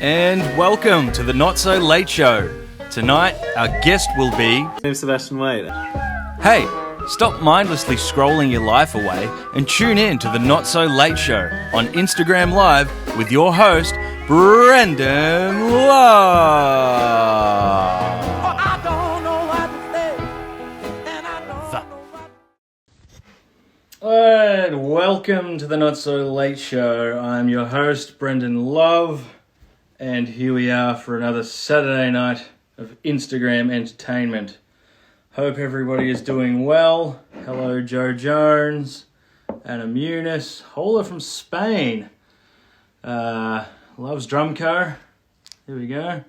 And welcome to the Not So Late Show. Tonight, our guest will be... I'm Sebastian. Hey, stop mindlessly scrolling your life away and tune in to the Not So Late Show on Instagram Live with your host, Brendan Love. And welcome to the Not So Late Show. I'm your host, Brendan Love, and here we are for another Saturday night of Instagram entertainment. Hope everybody is doing well. Hello, Joe Jones, Anna Muniz, Hola from Spain, Loves Drumco, here we go,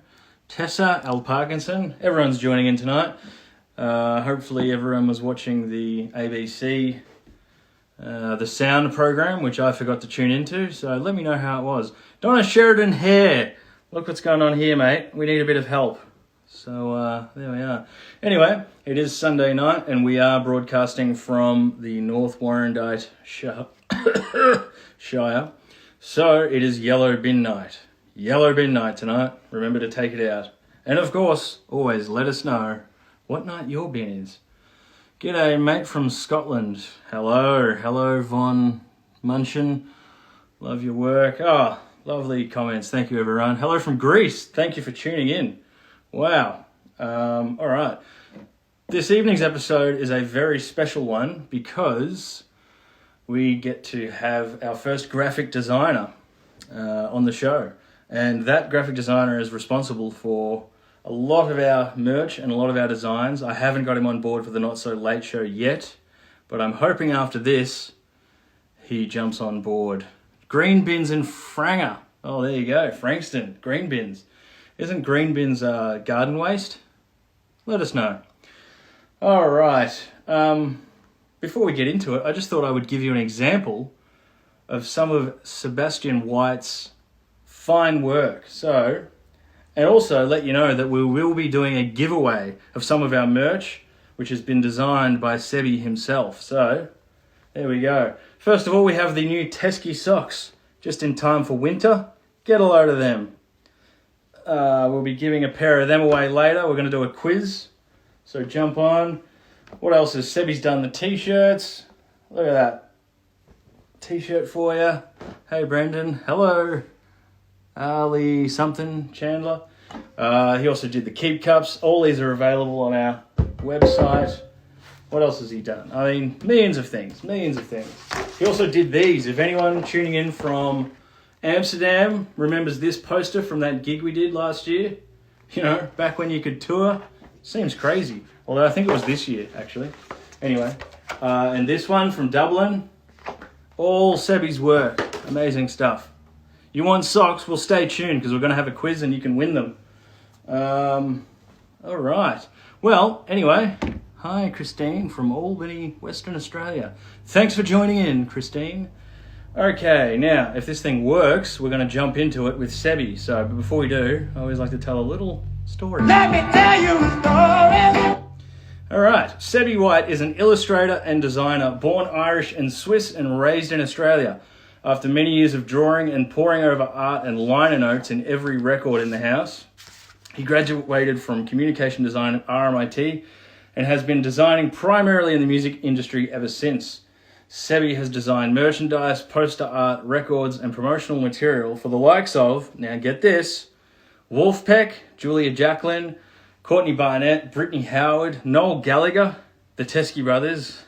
Tessa L. Parkinson, everyone's joining in tonight. Hopefully everyone was watching the ABC The Sound program, which I forgot to tune into, so let me know how it was. Donna Sheridan here. Look what's going on here, mate. We need a bit of help. So there we are. Anyway, it is Sunday night, and we are broadcasting from the North Warrandyte Shire. So it is Yellow Bin Night. Yellow Bin Night tonight. Remember to take it out. And of course, always let us know what night your bin is. G'day, mate from Scotland. Hello, Von Munchin. Love your work. Oh, lovely comments. Thank you, everyone. Hello from Greece. Thank you for tuning in. Wow. All right. This evening's episode is a very special one because we get to have our first graphic designer on the show. And that graphic designer is responsible for a lot of our merch and a lot of our designs. I haven't got him on board for the Not So Late Show yet, but I'm hoping after this he jumps on board. Green Bins in Franger. Oh, there you go. Frankston. Green Bins. Isn't green bins garden waste? Let us know. All right. Before we get into it, I just thought I would give you an example of some of Sebastian White's fine work. And also let you know that we will be doing a giveaway of some of our merch, which has been designed by Sebi himself. So, there we go. First of all, we have the new Teskey socks, just in time for winter. Get a load of them. We'll be giving a pair of them away later. We're going to do a quiz, so jump on. What else is Sebi's done? The t-shirts. Look at that. T-shirt for you. Hey, Brendan. Hello. Ali something, Chandler. He also did the keep cups. All these are available on our website. What else has he done? I mean, millions of things. He also did these. If anyone tuning in from Amsterdam remembers this poster from that gig we did last year, you know, back when you could tour, seems crazy. Although I think it was this year, actually. Anyway, and this one from Dublin, all Sebi's work. Amazing stuff. You want socks? Well, stay tuned because we're going to have a quiz and you can win them. All right. Well, anyway, hi, Christine from Albany, Western Australia. Thanks for joining in, Christine. Okay, now, if this thing works, we're going to jump into it with Sebi. So, but before we do, I always like to tell a little story. Let me tell you a story. All right, Sebi White is an illustrator and designer, born Irish and Swiss and raised in Australia. After many years of drawing and poring over art and liner notes in every record in the house, he graduated from communication design at RMIT and has been designing primarily in the music industry ever since. Sebi has designed merchandise, poster art, records, and promotional material for the likes of, now get this, Wolfpack, Julia Jacqueline, Courtney Barnett, Brittany Howard, Noel Gallagher, the Teskey Brothers,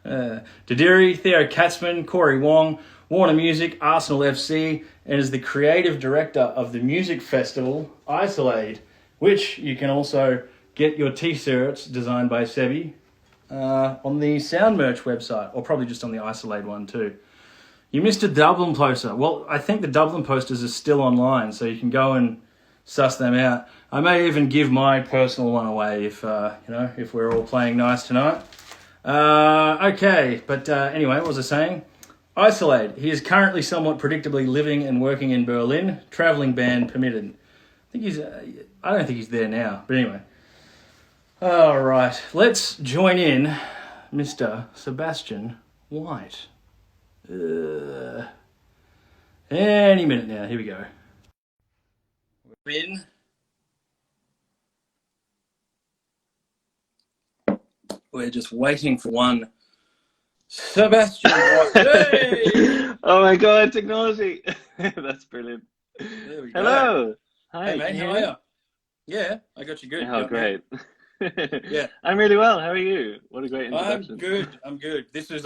Didiri, Theo Katzman, Corey Wong, Warner Music, Arsenal FC, and is the creative director of the music festival Isolade, which you can also get your t-shirts designed by Sebi on the Sound Merch website, or probably just on the Isolade one too. You missed a Dublin poster. Well, I think the Dublin posters are still online, so you can go and suss them out. I may even give my personal one away if if we're all playing nice tonight. Okay, but anyway, what was I saying? Isolade. He is currently somewhat predictably living and working in Berlin. Travelling ban permitted. I don't think he's there now, but anyway. All right, let's join in Mr. Sebastian White. Any minute now, here we go. in. We're just waiting for one Sebastian. Hey! Oh my God, technology. That's brilliant. There we go. Hello. Hi, Hey, can mate, you how hear are me? you? Yeah, I got you good. You Oh, got me? great. Yeah, I'm really well. How are you? What a great I'm introduction. good. I'm good. This is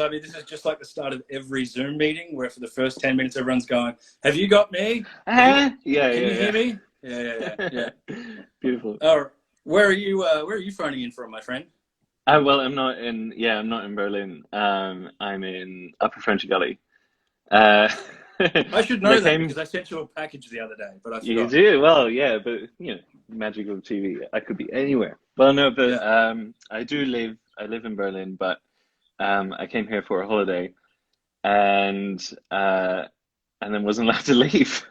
just like the start of every Zoom meeting where for the first 10 minutes everyone's going, "Have you got me? Me? Ah, yeah, Can you hear yeah, me?" Yeah. yeah. Beautiful. Where are you? Where are you phoning in from, my friend? Well, I'm not in Berlin. I'm in Upper French Gully. Uh, I should and I know that came, because I sent you a package the other day, but I you forgot. do? Well, yeah, but magical TV. I could be anywhere. Well, no, but Yeah. I live in Berlin, but I came here for a holiday and uh, and then wasn't allowed to leave.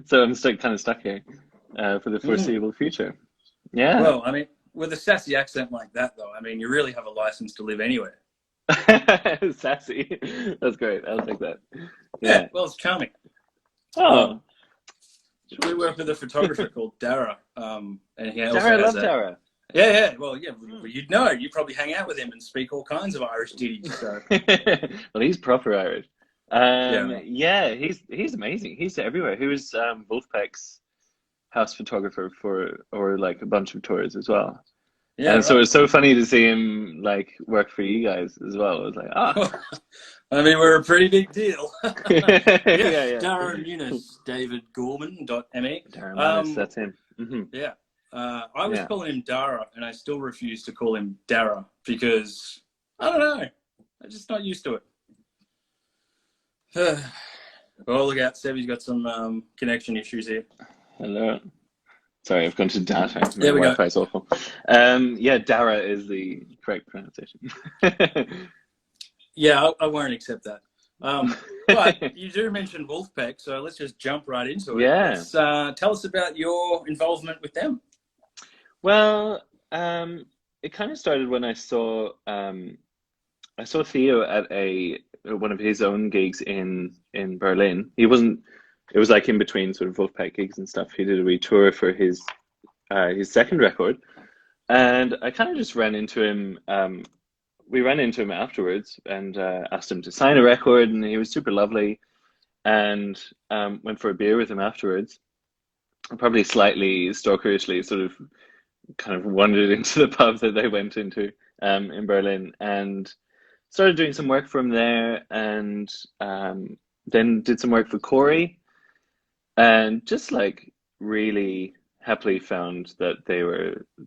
So I'm kind of stuck here for the Mm. foreseeable future. Yeah. Well, I mean, with a sassy accent like that, though, I mean, you really have a license to live anywhere. Sassy. That's great. I'll take that. Yeah. Yeah. Well, it's charming. Um, Oh, we work with a photographer called Dara, and he also Dara, I has love a Dara. yeah. Well, yeah, Hmm. well, you'd know. You probably hang out with him and speak all kinds of Irish ditties. So Well, he's proper Irish. yeah. Yeah, he's amazing. He's everywhere. He was Wolfpack's house photographer for or like a bunch of tours as well. Yeah, And so right. it's so funny to see him like work for you guys as well. I was like, ah, I mean, we're a pretty big deal. Yeah, yeah, yeah. Dara Muniz, davidgorman.me. Darren Munis, Um, that's him. yeah. I was Yeah. calling him Dara, and I still refuse to call him Dara because I don't know. I'm just not used to it. Well, look out, Sebby's got some connection issues here. Hello. Sorry, I've gone to data. My There we go. Wi-Fi is awful. Yeah, Dara is the correct pronunciation. Yeah, I won't accept that. But you do mention Wolfpack, so let's just jump right into it. Yeah. Let's tell us about your involvement with them. Well, it kind of started when I saw Theo at a one of his own gigs in Berlin. He wasn't. It was like in between sort of Wolfpack gigs and stuff. He did a wee tour for his second record, and I kind of just ran into him. We ran into him afterwards and asked him to sign a record, and he was super lovely. And went for a beer with him afterwards. Probably slightly stalkerishly, sort of kind of wandered into the pub that they went into in Berlin and started doing some work from there, and then did some work for Corey, and just like really happily found that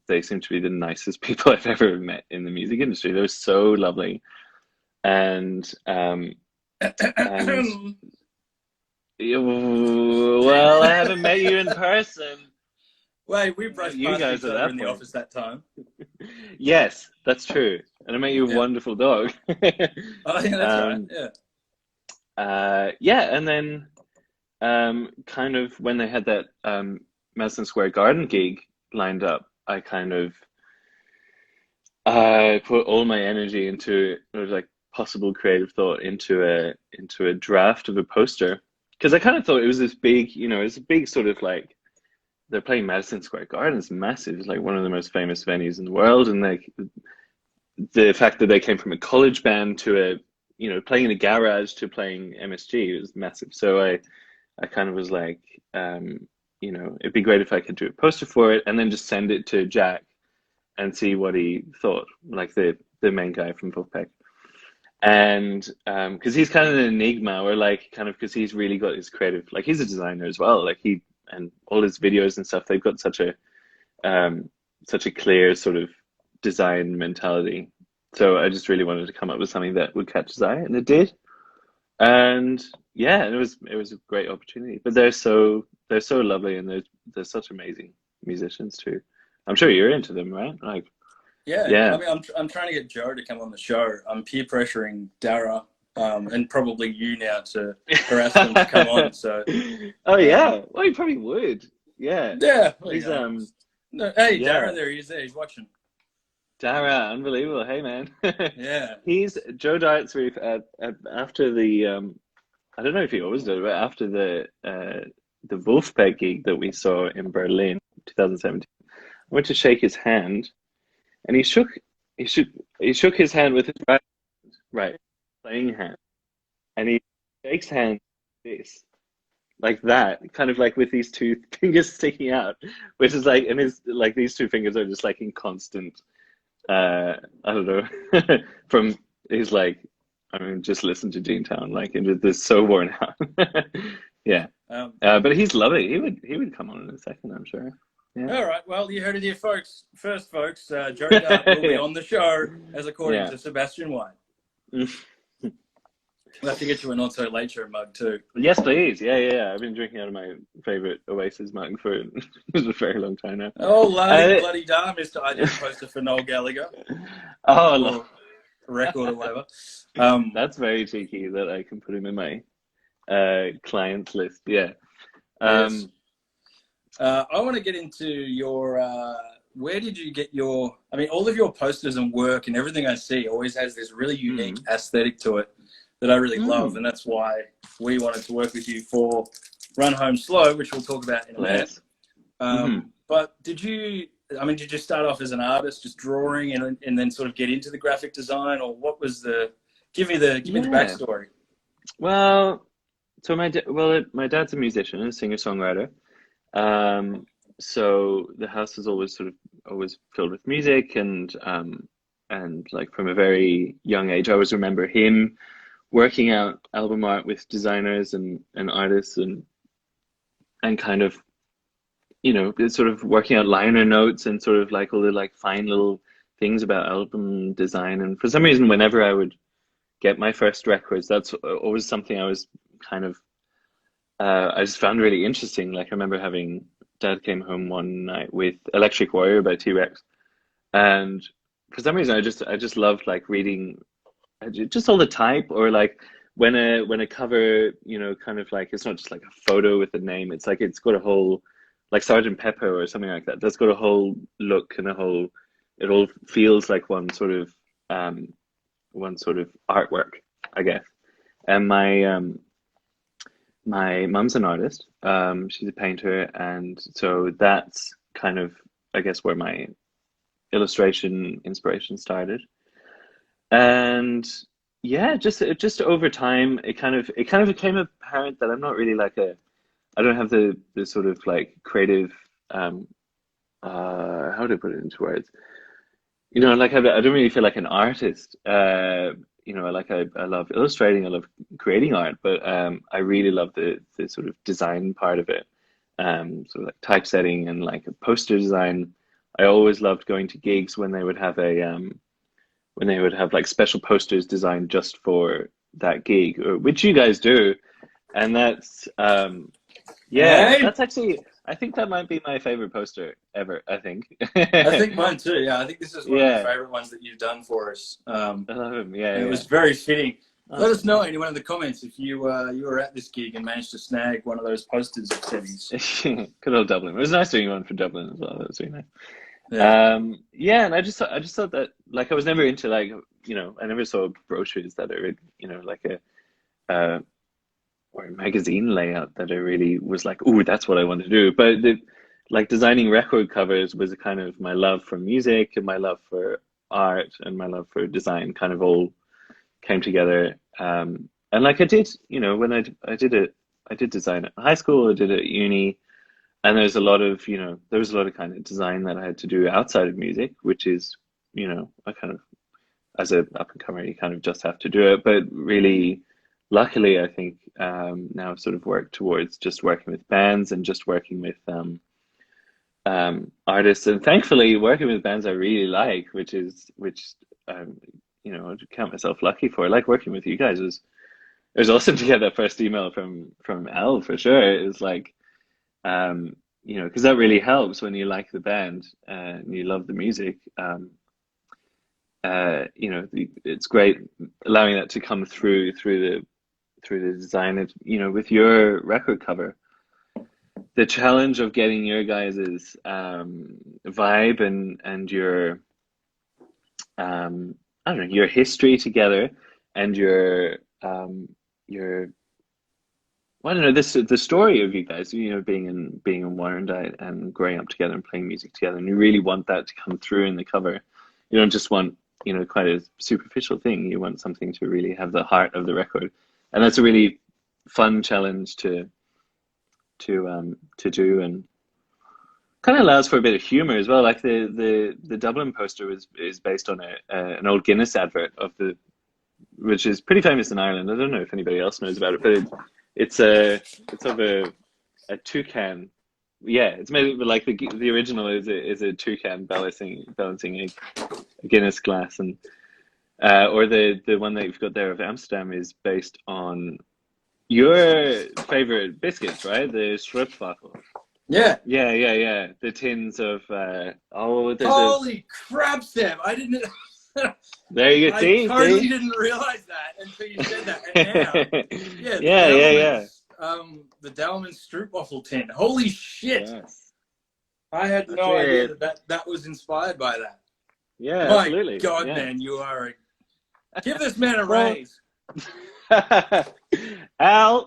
they seemed to be the nicest people I've ever met in the music industry. They were so lovely, and and well, I haven't met you in person. Wait, we brushed You past guys each at other that in the point. office that time. Yes, that's true. And I met you a Yeah. wonderful dog. Oh, yeah, that's right. Um, Yeah. yeah, and then kind of when they had that Madison Square Garden gig lined up, I kind of put all my energy into like possible creative thought into a draft of a poster because I kind of thought it was this big, it's a big sort of like they're playing Madison Square Garden. It's massive. It's like one of the most famous venues in the world, and like the fact that they came from a college band to playing in a garage to playing MSG was massive. So I kind of was like, it'd be great if I could do a poster for it and then just send it to Jack and see what he thought, like the main guy from Wolfpack. And because he's kind of an enigma, or like kind of because he's really got his creative, like he's a designer as well. Like and all his videos and stuff, they've got such a clear sort of design mentality. So I just really wanted to come up with something that would catch his eye, and it did. And yeah, it was a great opportunity. But they're so lovely, and they're such amazing musicians too. I'm sure you're into them, right? Like, Yeah. I yeah. mean, I'm trying to get Joe to come on the show. I'm peer pressuring Dara, and probably you now to harass them to come on. So, Oh um, yeah. Well, he probably would. Yeah. yeah. Well, He's no, hey, Dara, yeah. there he is. There, he's watching. Dara, unbelievable. Hey man. Yeah. He's Joe Dartsreef at after the I don't know if he always did it, but after the Wolfpack gig that we saw in Berlin, 2017. I went to shake his hand, and he shook he shook his hand with his right playing hand, and he shakes hands this like that, kind of like with these two fingers sticking out, which is like, and his like these two fingers are just like in constant. I don't know. From he's like, I mean, just listen to Town, like, and they're so worn out. Yeah, but he's lovely. He would come on in a second, I'm sure. Yeah. All right. Well, you heard it here, folks. First, folks, Joe Dart will be Yeah. on the show, as according Yeah. to Sebastian White. We'll have to get you a Not So Late Show mug too. Yes, please. Yeah. I've been drinking out of my favorite Oasis mug for a very long time now. Oh, bloody da, Mr. Ideal Poster for Noel Gallagher. Oh, Record or whatever. that's very cheeky that I can put him in my clients list. Yeah. Yes. I want to get into your, where did you get your, I mean, all of your posters and work and everything I see always has this really unique aesthetic to it that I really love. And that's why we wanted to work with you for Run Home Slow, which we'll talk about in a minute. But did you start off as an artist, just drawing and then sort of get into the graphic design, or what was give me the backstory? Well, so my dad's a musician and a singer-songwriter. So the house is always filled with music, and like from a very young age, I always remember him working out album art with designers and artists and kind of, you know, sort of working out liner notes and sort of like all the like fine little things about album design. And for some reason, whenever I would get my first records, that's always something I was kind of I just found really interesting. Like I remember Dad came home one night with Electric Warrior by T-Rex, and for some reason I just loved like reading just all the type, or like when a cover, you know, kind of like, it's not just like a photo with a name, it's like it's got a whole, like Sergeant Pepper or something like that, that's got a whole look and it all feels like one sort of artwork, I guess. And my mum's an artist. She's a painter, and so that's kind of, I guess, where my illustration inspiration started. And yeah, just over time, it kind of became apparent that I'm not really like I don't have the sort of like creative, how to put it into words? You know, like I don't really feel like an artist. You know, like I love illustrating, I love creating art, but I really love the sort of design part of it. Sort of like typesetting and like a poster design. I always loved going to gigs when they would have like special posters designed just for that gig, which you guys do. And that's that's actually, I think that might be my favorite poster ever, I think. I think mine too, yeah. I think this is one of the favorite ones that you've done for us. I love him, yeah. It was very fitting. Let us know, anyone in the comments, if you were at this gig and managed to snag one of those posters of Sebby's. Good old Dublin. It was nice doing one for Dublin as well. That was really nice. Yeah. And I just thought that, like, I was never into, like, you know, I never saw brochures that are, you know, like or a magazine layout that I really was like, ooh, that's what I want to do. But like designing record covers was a kind of my love for music and my love for art and my love for design kind of all came together. And like I did, you know, when I did design at high school, I did it at uni. And there was a lot of kind of design that I had to do outside of music, which is, you know, I kind of, as a up and comer, you kind of just have to do it. But really, luckily, I think now I've sort of worked towards just working with bands and just working with artists, and thankfully working with bands I really like, which you know, I count myself lucky for. I like working with you guys. It was awesome to get that first email from Al, for sure. It was like, you know, because that really helps when you like the band and you love the music. You know, it's great allowing that to come through the design of, you know, with your record cover. The challenge of getting your guys's vibe and your I don't know, your history together, and your Well, I don't know, this the story of you guys, being in Warrandyte and growing up together and playing music together, and you really want that to come through in the cover. You don't just want, quite a superficial thing. You want something to really have the heart of the record, and that's a really fun challenge to do, and kind of allows for a bit of humor as well. Like the Dublin poster is based on an old Guinness advert which is pretty famous in Ireland. I don't know if anybody else knows about it, but it's of a toucan. Yeah, it's made with, like, the original is a toucan balancing a Guinness glass, and or the one that you've got there of Amsterdam is based on your favorite biscuits, right? The Stroopwafel. Yeah. Yeah. The tins of Holy crap, Seb! I didn't. There you go. I totally didn't realize that until you said that. And now, yeah. The Dalman Stroopwafel tin. Holy shit! Yes. I had no idea that was inspired by that. Yeah, My absolutely. God, yeah. Man, you are give this man a raise. Al.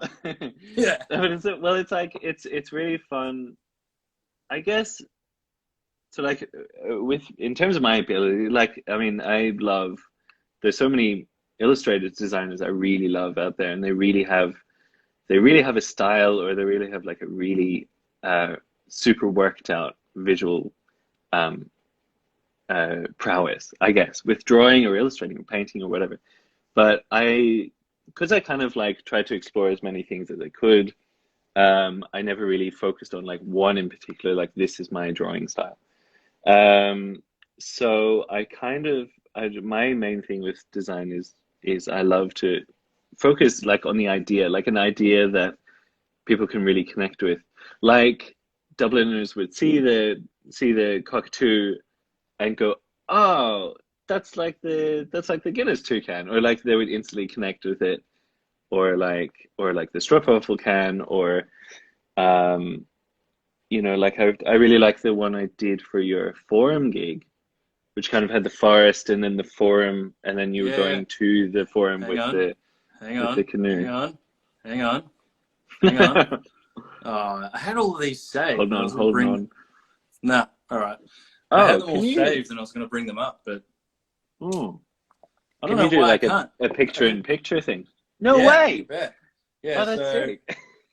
Yeah. It's really fun, I guess. So, like, in terms of my ability, like, I mean, there's so many illustrated designers I really love out there, and they really have a style, or they really have, like, a really super worked out visual prowess, I guess, with drawing or illustrating or painting or whatever. But because I kind of, like, tried to explore as many things as I could, I never really focused on, like, one in particular, like, this is my drawing style. So my main thing with design is I love to focus, like, on the idea, like an idea that people can really connect with. Like, Dubliners would see the cockatoo and go, oh, that's like the Guinness toucan, or, like, they would instantly connect with it, or like the Stroopwafel can, or like, I really like the one I did for your forum gig, which kind of had the forest and then the forum, and then you were going to the forum with the canoe. Hang on. I had all of these saved. Hold on. Nah, all right. Oh, I had them all saved, and I was going to bring them up, but I don't Can know you do, why like, I can't. a picture-in-picture thing? No Yeah, way! you bet. Yeah, Oh, that's so sick.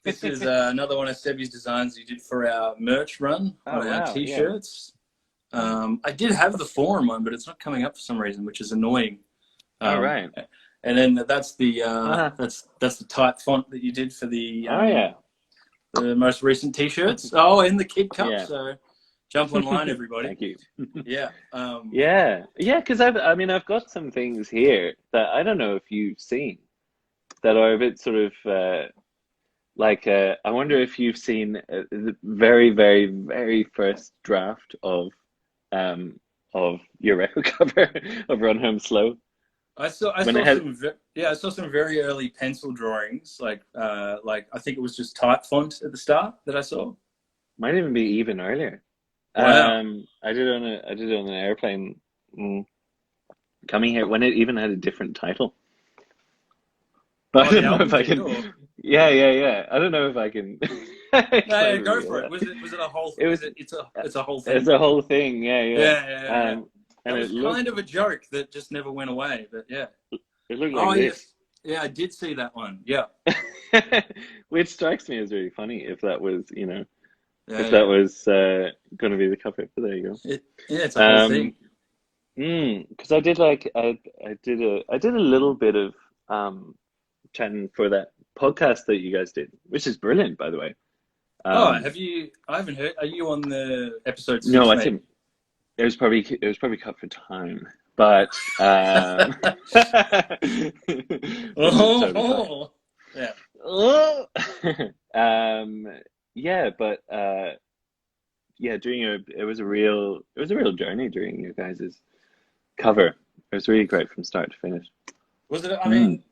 this is another one of Sebby's designs he did for our merch run on our t-shirts. Yeah. I did have the forum one, but it's not coming up for some reason, which is annoying. All right. And then that's the that's the type font that you did for the the most recent t-shirts. Oh, and the Kid Cup. Yeah. So jump online, everybody. Thank you. Yeah. Because I've got some things here that I don't know if you've seen that are a bit sort of I wonder if you've seen the very, very, very first draft of your record cover of Run Home Slow. I saw some very early pencil drawings, like I think it was just type font at the start that I saw. Might even be even earlier. Wow. I did it on an airplane coming here when it even had a different title. But I don't know if I can. Yeah. I don't know if I can. No, go for it. Was it a whole thing? It's a whole thing. It's a whole thing. Yeah. And it was kind of a joke that just never went away. But yeah, it looked like this. Yeah, I did see that one. Yeah. Which strikes me as really funny if that was, that was going to be the cover. But there you go. It's a whole thing. Because I did a little bit of chatting for that podcast that you guys did, which is brilliant, by the way. Have you? I haven't heard. Are you on the episode 6? No, I think it was probably cut for time, but yeah. It was a real journey during your guys' cover. It was really great from start to finish. Was it? I mean,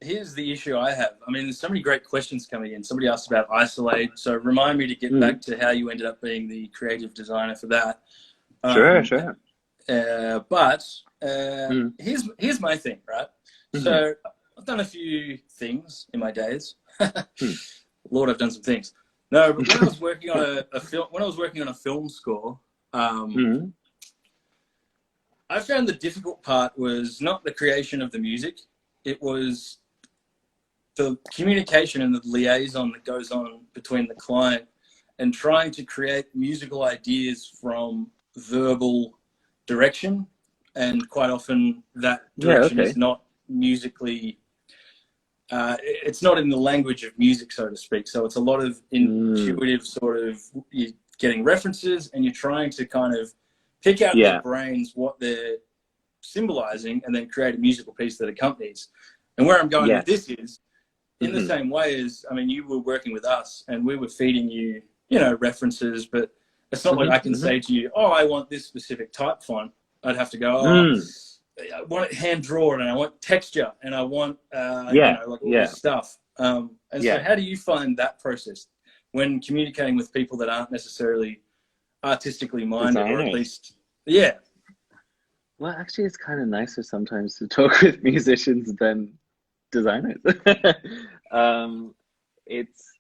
here's the issue I have. I mean, there's so many great questions coming in. Somebody asked about Isolate, so remind me to get back to how you ended up being the creative designer for that. Sure. But here's my thing, right? So I've done a few things in my days. Lord, I've done some things. No, but when I was working on a film, when I was working on a film score, Mm. I found the difficult part was not the creation of the music; it was the communication and the liaison that goes on between the client and trying to create musical ideas from verbal direction. And quite often that Yeah, direction okay. is not musically, it's not in the language of music, so to speak. So it's a lot of Mm. intuitive sort of, you're getting references and you're trying to kind of pick out of their Yeah, brains what they're symbolizing and then create a musical piece that accompanies. And where I'm going with yes. this is, in the Hmm. same way as, I mean, you were working with us and we were feeding you, you know, references, but it's not like Hmm. I can Hmm. say to you, oh, I want this specific type font. I'd have to go, oh, Mm. I want it hand drawn and I want texture and I want, you Yeah, know, like all yeah, this stuff. And so yeah. how do you find that process when communicating with people that aren't necessarily artistically minded, or at Designers. least, yeah, Well, actually, it's kind of nicer sometimes to talk with musicians than designers. um, it's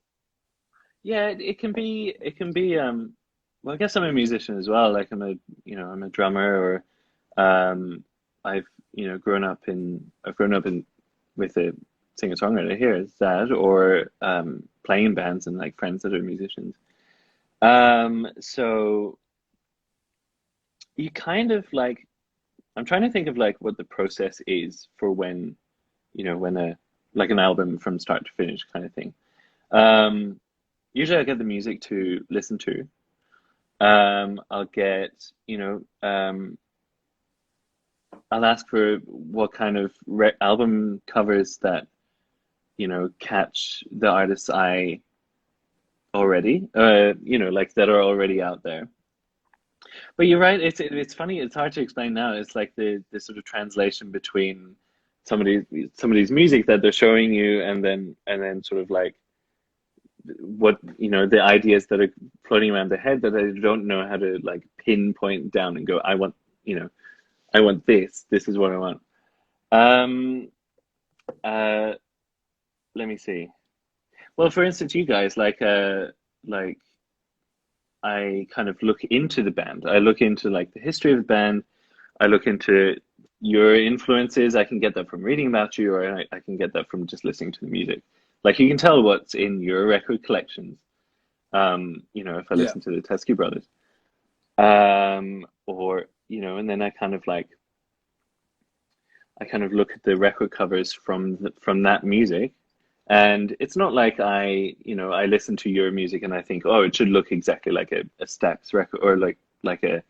yeah, it can be well, I guess I'm a musician as well. Like I'm a drummer or I've, I've grown up in with a singer-songwriter here, as that, or playing in bands and like friends that are musicians. So you kind of like I'm trying to think of like what the process is for when, when a like an album from start to finish kind of thing. Um, Usually I get the music to listen to. I'll get, I'll ask for what kind of album covers that, catch the artist's eye already, like that are already out there. But you're right. It's funny. It's hard to explain now. It's like the sort of translation between somebody's music that they're showing you, and then sort of like what the ideas that are floating around their head that I don't know how to like pinpoint down and go. You know, I want this. This is what I want. Um. Uh. Let me see. Well, for instance, you guys like I kind of look into the band. I look into like the history of the band. I look into your influences. I can get that from reading about you, or I can get that from just listening to the music. Like you can tell what's in your record collections. If I yeah, listen to the Teskey Brothers, or and then I kind of look at the record covers from that music, and it's not like I listen to your music and I think, oh, it should look exactly like a Stax record or like a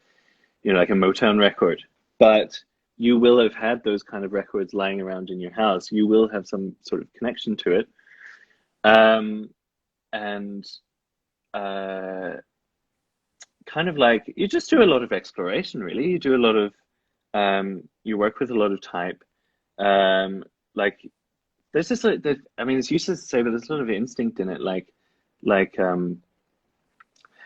like a Motown record. But you will have had those kind of records lying around in your house. You will have some sort of connection to it. And uh, kind of like you just do a lot of exploration, really. You do a lot of, you work with a lot of type. Like there's just like, I mean, it's useless to say, but there's a lot of instinct in it. Like,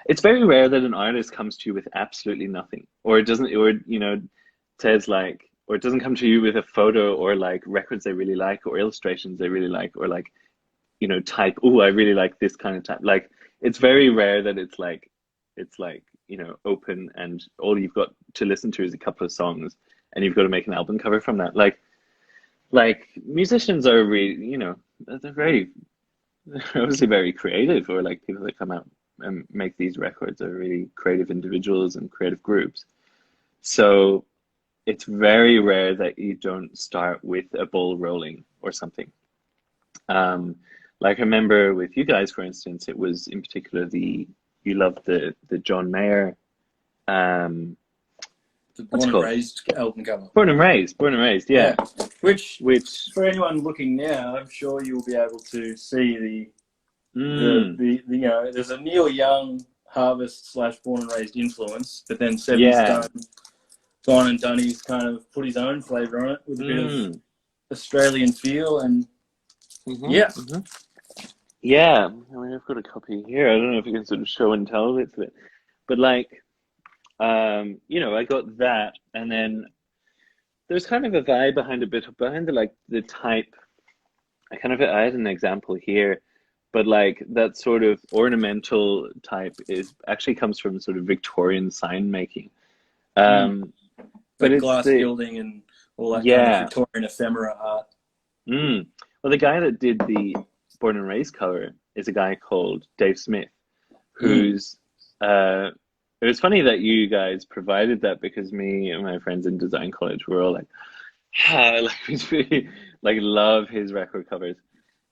it's very rare that an artist comes to you with absolutely nothing, or it doesn't, or says like, or it doesn't come to you with a photo or like records they really like or illustrations they really like or like type. Oh, I really like this kind of type. Like it's very rare that it's like open and all you've got to listen to is a couple of songs and you've got to make an album cover from that. Like musicians are really they're very obviously very creative, or like people that come out and make these records are really creative individuals and creative groups. So it's very rare that you don't start with a ball rolling or something. Um, like I remember with you guys, for instance, it was in particular you loved the John Mayer, um, the what's it Born and called? Raised album cover. Born and Raised, Yeah, yeah. which Which, for anyone looking now, I'm sure you'll be able to see mm, there's a Neil Young Harvest / Born and Raised influence, but then Sebby's yeah, gone and done his kind of put his own flavour on it with a bit of mm, Australian feel, and hmm, yeah, hmm, yeah. I mean, I've got a copy here. I don't know if you can sort of show and tell bits of it, but like, I got that, and then there's kind of a vibe behind a bit behind the like the type. I had an example here but like that sort of ornamental type is actually comes from sort of Victorian sign making. Mm. But Like it's glass the gilding and all that kind of yeah. Victorian ephemera art. Well, the guy that did the Born and Raised cover is a guy called Dave Smith, Mm. who's it was funny that you guys provided that because me and my friends in design college were all like, like we really like love his record covers,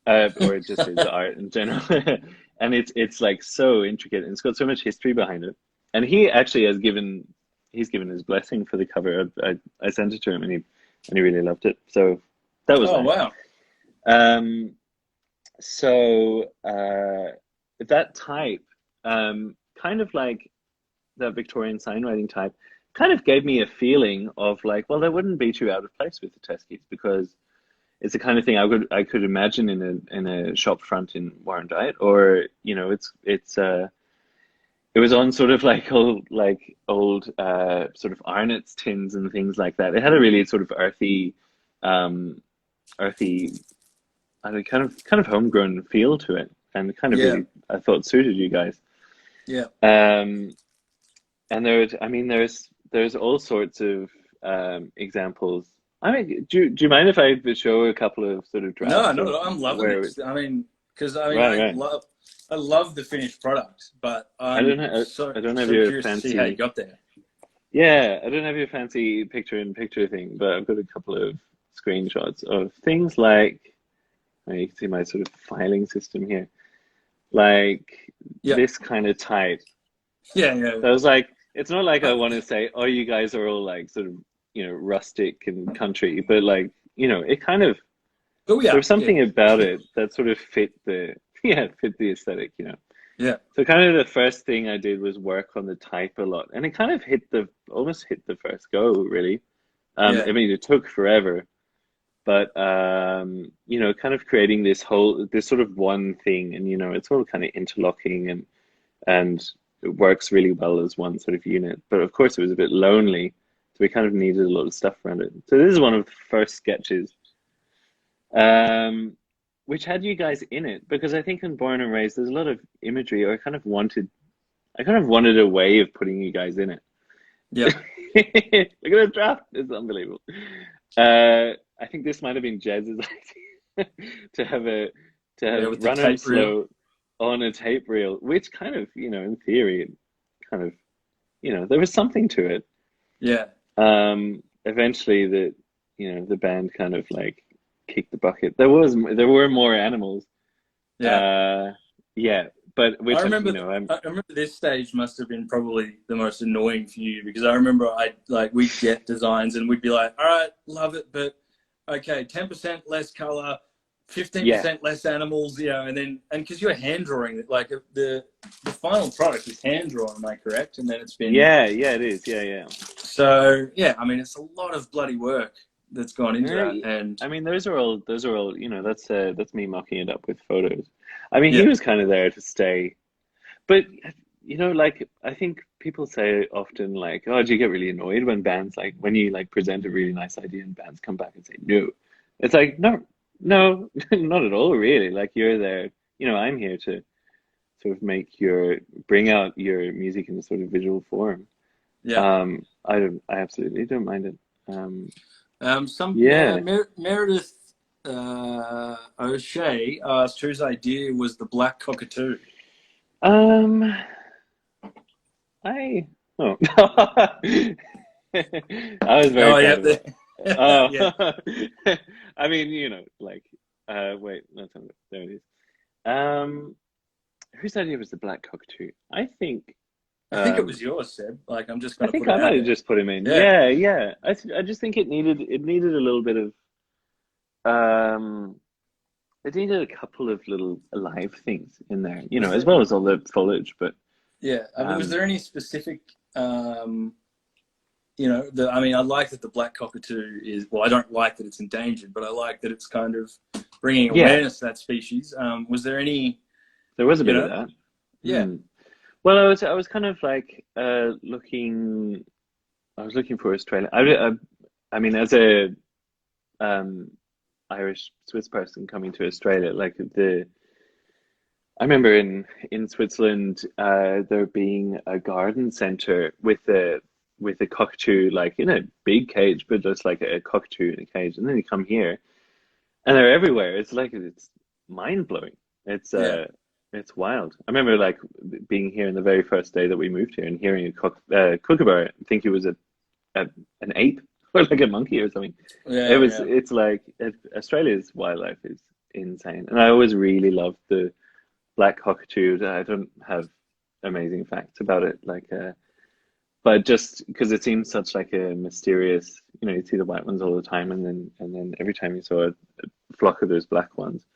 or just his art in general. And it's like so intricate and it's got so much history behind it. And he actually he's given his blessing for the cover. I sent it to him and he really loved it. So that was Oh, nice. wow. Um, so that type, kind of like that Victorian signwriting type, kind of gave me a feeling of like, well, that wouldn't be too out of place with the Teskies because it's the kind of thing I could imagine in a shop front in Warrandyte, or you know, it was on sort of like old sort of Arnott's tins and things like that. It had a really sort of um, earthy, I mean, kind of homegrown feel to it, and kind of Yeah. really I thought suited you guys. Yeah. And there's all sorts of examples. I mean, do you mind if I show a couple of sort of No, drafts no, of no, I'm loving where this. I mean, because I mean, right. I love the finished product, but I'm I don't have so your curious to see how you fancy. got there. Yeah, I don't have your fancy picture thing, but I've got a couple of screenshots of things like, oh, you can see my sort of filing system here, like Yeah, this kind of type. yeah, yeah. So I was like, it's not like I Uh, want to say, oh, you guys are all like sort of, you know, rustic and country, but like, you know, it kind of, oh there yeah, was yeah, something about it that sort of fit the, yeah, fit the aesthetic, you know. yeah, So kind of the first thing I did was work on the type a lot, and it kind of almost hit the first go, really. yeah, I mean, it took forever, but you know, kind of creating this sort of one thing, and you know, it's all kind of interlocking and it works really well as one sort of unit. But of course, it was a bit lonely, so we kind of needed a lot of stuff around it. So this is one of the first sketches, um, which had you guys in it because I think in Born and Raised, there's a lot of imagery, or I kind of wanted a way of putting you guys in it. yeah, Look at the draft; it's unbelievable. I think this might have been Jez's idea to yeah. have With the run 'em tape reel. slow on a tape reel, which kind of, you know, in theory, kind of, you know, there was something to it. Yeah, Eventually, the band kind of like kicked the bucket. There were more animals. yeah. Uh, yeah, but I which remember, you know, I'm I remember this stage must have been probably the most annoying for you because I remember we'd get designs and we'd be like, all right, love it, but okay, 10% less color, yeah, 15% less animals, you know, and because you're hand drawing it, like the final product is hand drawn, am I correct? And then it's been yeah, it is, yeah. so yeah. I mean, it's a lot of bloody work that's gone into Uh, that, and I mean, those are all, you know, that's me mocking it up with photos. I mean, he yeah, was kind of there to stay. But you know, like I think people say often, like, "Oh, do you get really annoyed when bands like when you like present a really nice idea and bands come back and say no?" It's like, no, no, not at all, really. Like you're there, you know, I'm here to sort of bring out your music in a sort of visual form. yeah. I absolutely don't mind it. Um, Yeah, yeah. Meredith O'Shea asked whose idea was the black cockatoo. Um, I oh, I was very Oh, yeah, proud of that. Oh, yeah. I mean, you know, like, wait, no, there it is. Um, whose idea was the black cockatoo? I think it Um, was yours, Seb. Like, I'm just I going to think put it I out might have there. just put him in. Yeah, Yeah. I just think it needed a little bit of, um, it needed a couple of little alive things in there, you know, was as there? well as all the foliage. But, Yeah, I mean, was um, there any specific? You know, I mean, I like that the black cockatoo is. Well, I don't like that it's endangered, but I like that it's kind of bringing yeah, awareness to that species. Was there any? there was a You bit of know? that. Yeah. Hmm. Well, I was kind of like looking. I was looking for Australia. I mean, as a um, Irish Swiss person coming to Australia, like I remember in Switzerland, there being a garden center with a cockatoo like in a big cage, but just like a cockatoo in a cage. And then you come here, and they're everywhere. It's like it's mind blowing. It's Yeah. uh, it's wild. I remember like being here in the very first day that we moved here and hearing a kookaburra. I think it was a an ape or like a monkey or something. Yeah, yeah. It's like Australia's wildlife is insane, and I always really loved the black cockatoo. I don't have amazing facts about it, but just because it seems such like a mysterious, you see the white ones all the time, and then every time you saw a flock of those black ones,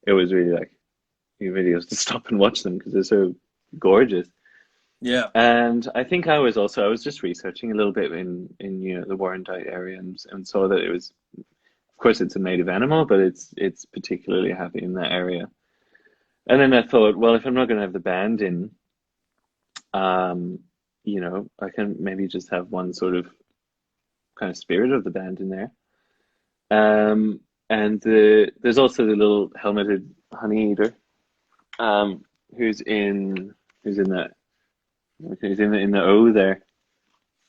it was really like you really have to stop and watch them because they're so gorgeous. Yeah. And I think I was just researching a little bit in the Warrandyte area and saw that it was, of course, it's a native animal, but it's particularly happy in that area. And then I thought, well, if I'm not going to have the band in, um, I can maybe just have one sort of kind of spirit of the band in there. And there's also the little helmeted honey eater, who's in that who's in the O there.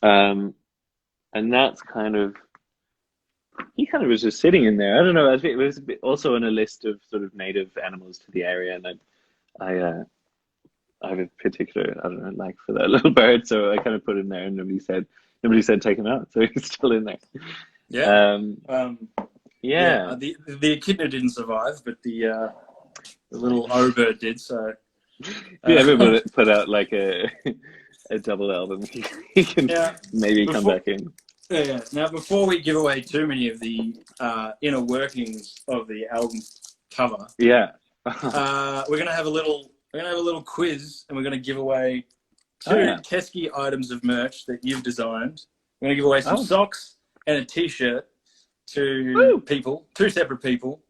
And that's he kind of was just sitting in there. I don't know. I think it was also on a list of sort of native animals to the area, and I have a particular, I don't know, like for that little bird, so I kind of put him there, and nobody said take him out, so he's still in there. Yeah. Yeah. The echidna didn't survive, but the little O bird did. So If you ever put out like a double album, he can yeah. maybe come back in. Yeah. Now, before we give away too many of the inner workings of the album cover, Yeah. we're gonna have a little quiz, and we're gonna give away two Teskey items of merch that you've designed. We're gonna give away some socks and a T-shirt to people, two separate people,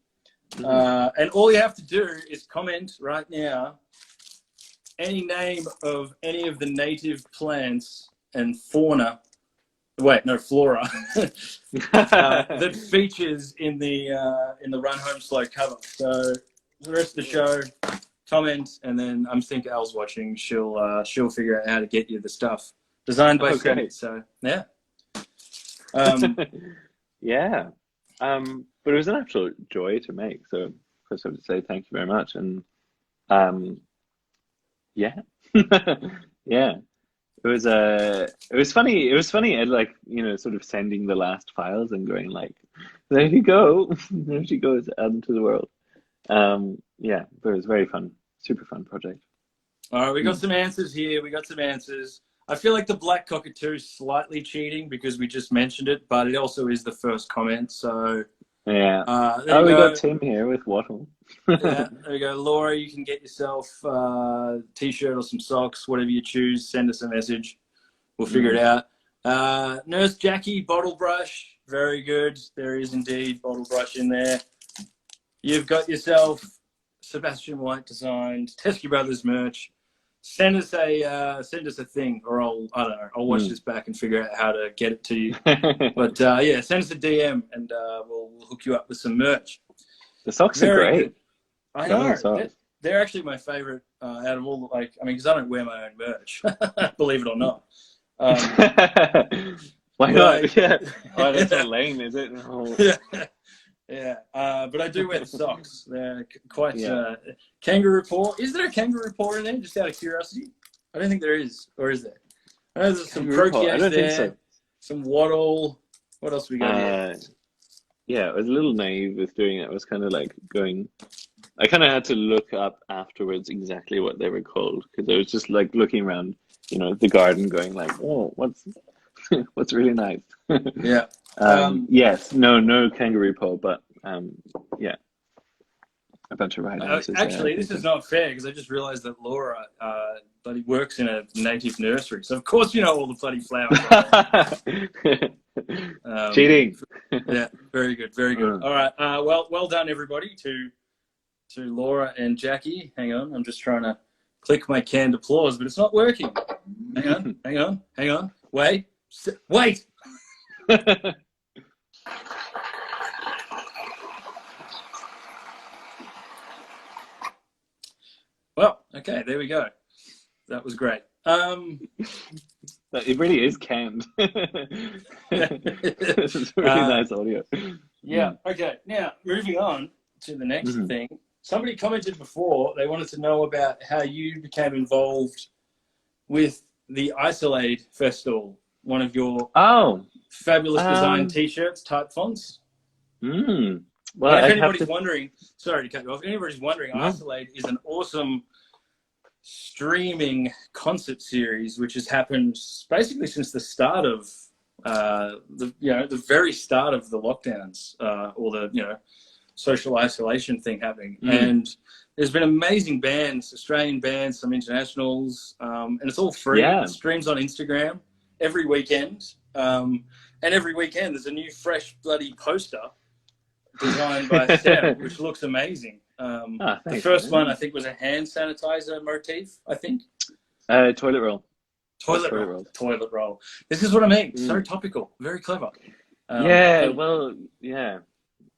and all you have to do is comment right now any name of any of the native plants and fauna. Wait, no, flora that features in the Run Home Slow cover. So the rest of the show, comment, and then I'm thinking Al's watching. She'll figure out how to get you the stuff designed by Sebastian. So yeah, yeah. But it was an absolute joy to make. So of course I would say thank you very much. And yeah, yeah. It was funny. It was funny, Ed, like, sort of sending the last files and going like, there you go. There she goes out into the world. Yeah, but it was very fun. Super fun project. All right, we got some answers here. I feel like the black cockatoo is slightly cheating because we just mentioned it, but it also is the first comment. So yeah. We got Tim here with Wattle. Yeah, there we go. Laura, you can get yourself a T-shirt or some socks, whatever you choose. Send us a message. We'll figure it out. Nurse Jackie, bottle brush. Very good. There is indeed bottle brush in there. You've got yourself Sebastian White designed Teskey Brothers merch. Send us a thing, or I don't know. I'll watch this back and figure out how to get it to you. But yeah, send us a DM and we'll hook you up with some merch. The socks are great. Good. I know. They're actually my favorite out of all. Because I don't wear my own merch, believe it or not. Why not? Yeah. Oh, that's so lame, is it? Oh. Yeah. But I do wear the socks. They're quite kangaroo paw. Is there a kangaroo paw in there? Just out of curiosity. I don't think there is, or is there? I know there's some Proteus I don't there. think so. Some Wattle. What else we got here? Yeah, I was a little naive with doing it. I was kind of like going. I kind of had to look up afterwards exactly what they were called because I was just like looking around, the garden, going like, "Oh, what's really nice." Yeah. Yes. No kangaroo paw, but yeah, a bunch of right answers. Actually, this is not fair because I just realised that Laura bloody works in a native nursery, so of course you know all the bloody flowers. Cheating. Yeah, very good, very good. All right, well done everybody to Laura and Jackie. Hang on, I'm just trying to click my canned applause, but it's not working. Hang on. Wait. Well, okay, there we go. That was great. It really is canned. It's really nice audio. Yeah. Okay. Now, moving on to the next Mhm. thing. Somebody commented before they wanted to know about how you became involved with the Isolade Festival, one of your Oh, fabulous design um, T-shirts, type fonts. well, And if I'd have anybody's to. wondering, sorry to cut you off, if anybody's wondering, No. Isolade is an awesome streaming concert series which has happened basically since the start of the very start of the lockdowns, or the social isolation thing happening. And there's been amazing bands, Australian bands, some internationals, and it's all free. Yeah. It streams on Instagram every weekend, and every weekend there's a new fresh bloody poster designed by Seb, which looks amazing. The Thanks, first man. one I think was a hand sanitizer motif. I think Toilet roll. toilet roll. This is what I mean. So topical, very clever. Yeah. Well, yeah.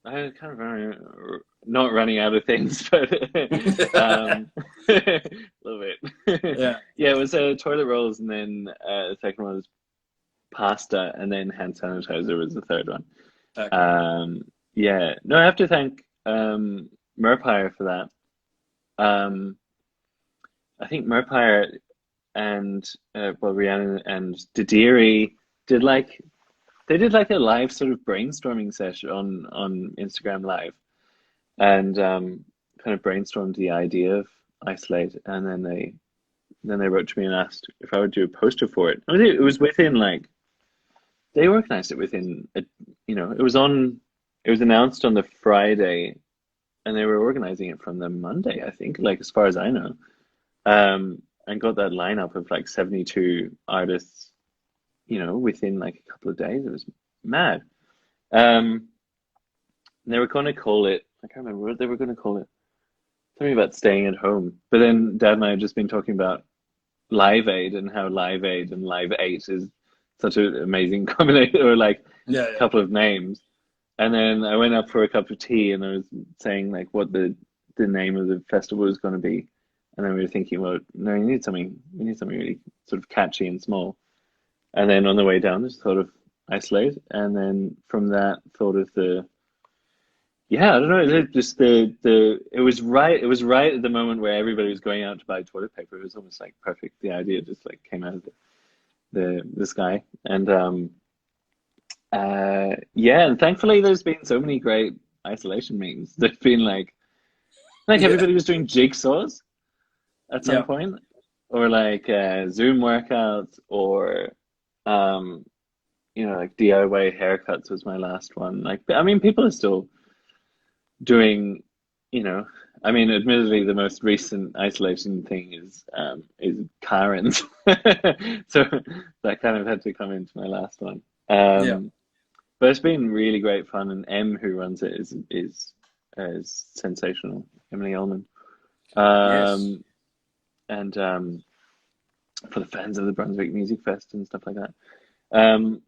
I kind of remember not running out of things, but a little bit. Yeah. Yeah, it was toilet rolls, and then the second one was pasta, and then hand sanitizer was the third one. Okay. Yeah, no, I have to thank Merpire for that. I think Merpire and Rhiannon and Didiri did like a live sort of brainstorming session on Instagram Live, and kind of brainstormed the idea of Isolate, and then they wrote to me and asked if I would do a poster for it. I mean, it was within they organized it within it was announced on the Friday, and they were organizing it from the Monday, I think, like as far as I know, and got that lineup of 72 artists, within a couple of days. It was mad. They were going to call it, I can't remember what they were going to call it. Something about staying at home. But then Dad and I had just been talking about Live Aid and how Live Aid and Live 8 is such an amazing combination, or a couple of names. And then I went up for a cup of tea, and I was saying what the name of the festival was going to be. And then we were thinking, well, no, we need something really sort of catchy and small. And then on the way down, just thought of Isolate, and then from that thought of I don't know, just it was right at the moment where everybody was going out to buy toilet paper. It was almost perfect. The idea just came out of the sky. And and thankfully there's been so many great isolation memes. There's been everybody was doing jigsaws at some point, or Zoom workouts, or DIY haircuts was my last one. People are still doing, admittedly the most recent isolation thing is Karen's. So that kind of had to come into my last one. But it's been really great fun, and Em, who runs it, is sensational. Emily Ullman. And for the fans of the Brunswick Music Fest and stuff like that. But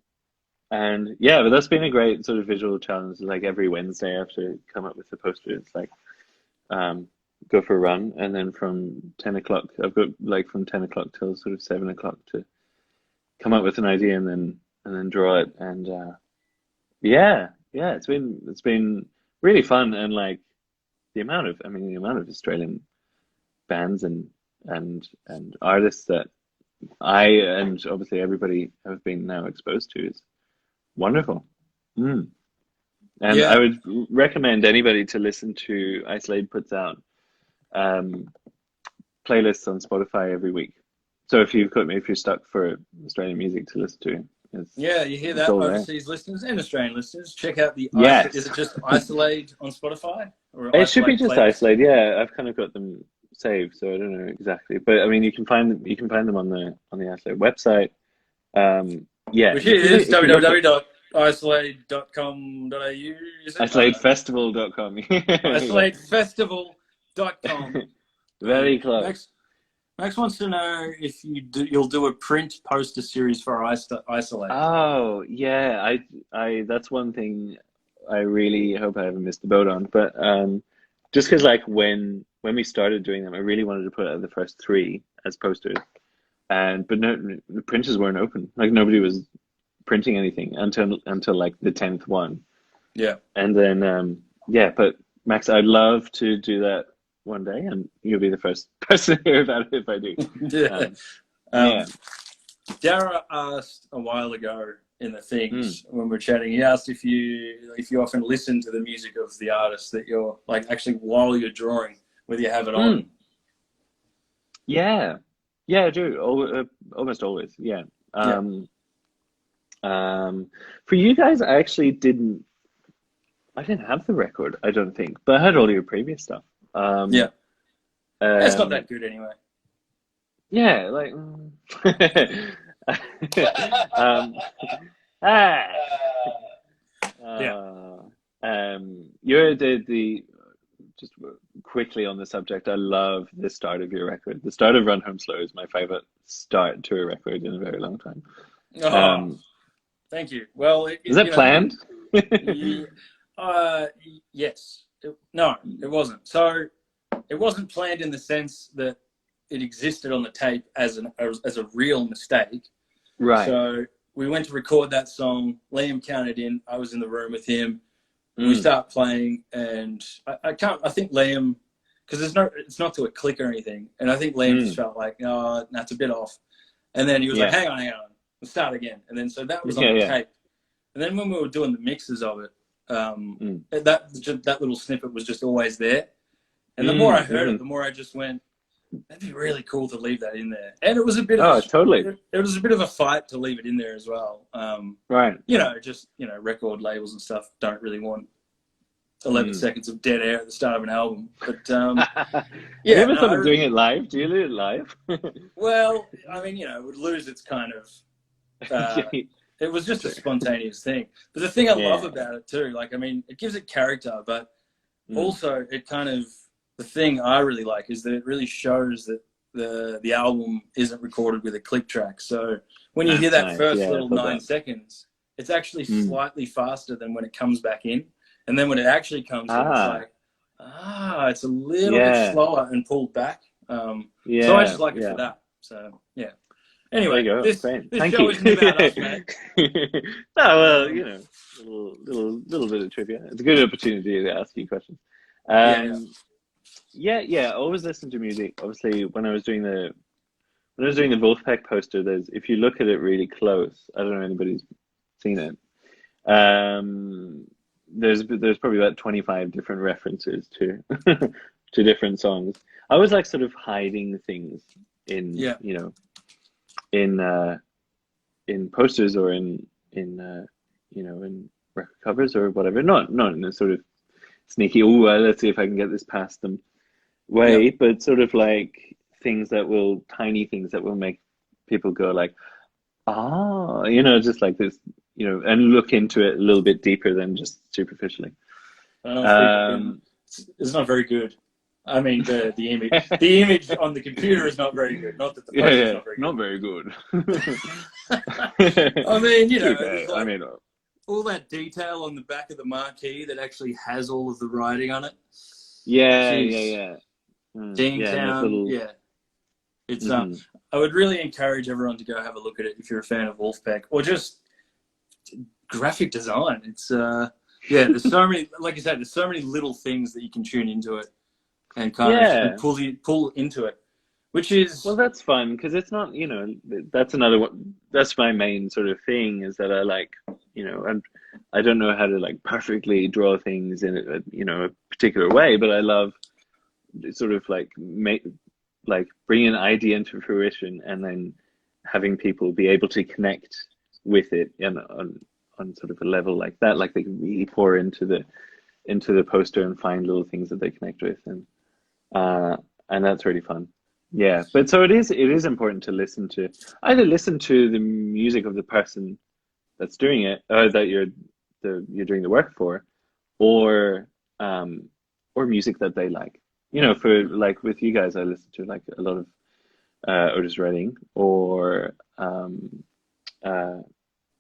that's been a great sort of visual challenge. Every Wednesday I have to come up with the poster. It's go for a run, and then from 10 o'clock, I've got from 10 o'clock till sort of 7 o'clock to come up with an idea, and then draw it. And it's been really fun. And the amount of Australian bands and artists that I and obviously everybody have been now exposed to is wonderful. And I would recommend anybody to listen to Isolate puts out playlists on Spotify every week. So if you're stuck for Australian music to listen to, you hear that, overseas listeners and Australian listeners, check out the is it just Isolate on Spotify? Or it should be just playlist? Isolate. Yeah, I've kind of got them saved, so I don't know exactly. But you can find them on the Isolate website. Which is www.isolate.com.au. Isolatefestival.com. Isolatefestival.com. Very close. Max wants to know if you'll do a print poster series for Isolate. Oh yeah, I that's one thing I really hope I haven't missed the boat on. But just because like when we started doing them, I really wanted to put out the first three as posters, but no, the printers weren't open. Like nobody was printing anything until like the 10th one. Yeah. And then yeah, but Max, I'd love to do that one day, and you'll be the first person to hear about it if I do. Yeah. Yeah. Dara asked a while ago in the things when we were chatting. He asked if you often listen to the music of the artist that you're like actually while you're drawing, whether you have it on. Yeah, I do. Almost always. Yeah. For you guys, I actually didn't. I didn't have the record, I don't think, but I had all your previous stuff. Yeah. It's not that good anyway. Yeah, like. You're the just quickly on the subject. I love the start of your record. The start of Run Home Slow is my favorite start to a record in a very long time. Thank you. Well, is that planned? Yes. No, it wasn't. So it wasn't planned in the sense that it existed on the tape as a real mistake. Right. So we went to record that song. Liam counted in. I was in the room with him. We start playing, and I think Liam, because it's not to a click or anything, and I think Liam just felt like, oh, that's a bit off. And then he was like, hang on, let's start again. And then so that was on the tape. And then when we were doing the mixes of it, that little snippet was just always there. And the more I heard it, the more I just went, that'd be really cool to leave that in there. And it was a bit of it was a bit of a fight to leave it in there as well. Right. Record labels and stuff don't really want 11 seconds of dead air at the start of an album. But you ever thought of doing it live? Do you do it live? Well, I mean, it would lose its kind of it was just a spontaneous thing. But the thing I love about it too, like, I mean, it gives it character, but also it kind of, the thing I really like is that it really shows that the album isn't recorded with a click track. So when you hear that first little 9 seconds, it's actually slightly faster than when it comes back in. And then when it actually comes in, it's like, it's a little bit slower and pulled back. So I just like it for that. So, yeah. Anyway, this show isn't about us, mate. No, well, little bit of trivia. It's a good opportunity to ask you questions. Always listen to music. Obviously, when I was doing the Wolfpack poster, if you look at it really close, I don't know if anybody's seen it. There's probably about 25 different references to to different songs. I was like sort of hiding things in in posters or in record covers or whatever. Not in a sort of sneaky, let's see if I can get this past them way, but sort of like tiny things that will make people go like, just like this, and look into it a little bit deeper than just superficially. It's not very good. I mean, the image on the computer is not very good. Not that the poster is not very good. I mean, all that detail on the back of the marquee that actually has all of the writing on it. Deantown, It's I would really encourage everyone to go have a look at it if you're a fan of Wolfpack or just graphic design. It's there's so many, like you said, there's so many little things that you can tune into it and kind of pull into it, which is that's fun because it's not, that's another one. That's my main sort of thing is that I like, and I don't know how to like perfectly draw things in a particular way, but I love sort of like bring an idea into fruition and then having people be able to connect with it on sort of a level like that, like they can really pour into the poster and find little things that they connect with, and that's really fun. Yeah, but so it is important to listen to the music of the person that's doing it, that you're doing the work for, or music that they like. For like with you guys, I listen to like a lot of Otis Redding or